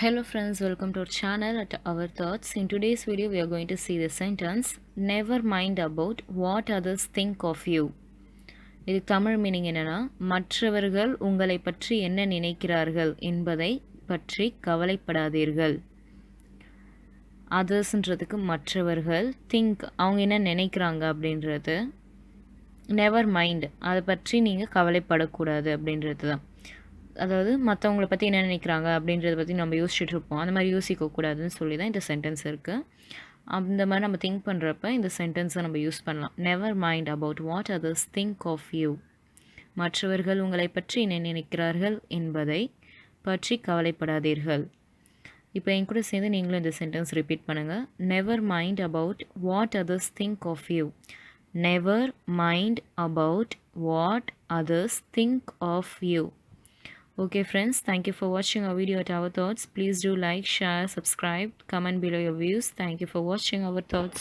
Hello friends, welcome to our channel at Our Thoughts. In today's video, we are going to see the sentence, never mind about what others think of you. இது Tamil meaning என்னன்னா, மற்றவர்கள் உங்களை பற்றி என்ன நினைக்கிறார்கள் என்பதை பற்றி கவலைப்படாதீர்கள். அதர்ஸ்ன்றதுக்கு மற்றவர்கள், திங்க் அவங்க என்ன நினைக்கிறாங்க அப்படின்றது, நெவர் மைண்ட் அதை பற்றி நீங்கள் கவலைப்படக்கூடாது அப்படின்றது தான். அதாவது மற்றவங்கள பற்றி என்ன நினைக்கிறாங்க அப்படின்றத பற்றி நம்ம யோசிச்சுட்டு இருப்போம். அந்த மாதிரி யோசிக்கக்கூடாதுன்னு சொல்லி தான் இந்த சென்டென்ஸ் இருக்குது. அந்த மாதிரி நம்ம திங்க் பண்ணுறப்ப இந்த சென்டென்ஸை நம்ம யூஸ் பண்ணலாம். Never mind about what others think of you. மற்றவர்கள் உங்களை பற்றி என்ன நினைக்கிறார்கள் என்பதை பற்றி கவலைப்படாதீர்கள். இப்போ என் கூட சேர்ந்து நீங்களும் இந்த சென்டென்ஸ் ரிப்பீட் பண்ணுங்கள். Never mind about what others think of you. Never mind about what others think of you. Okay friends, thank you for watching our video at Our Thoughts. Please do like, share, subscribe, comment below your views. Thank you for watching Our Thoughts.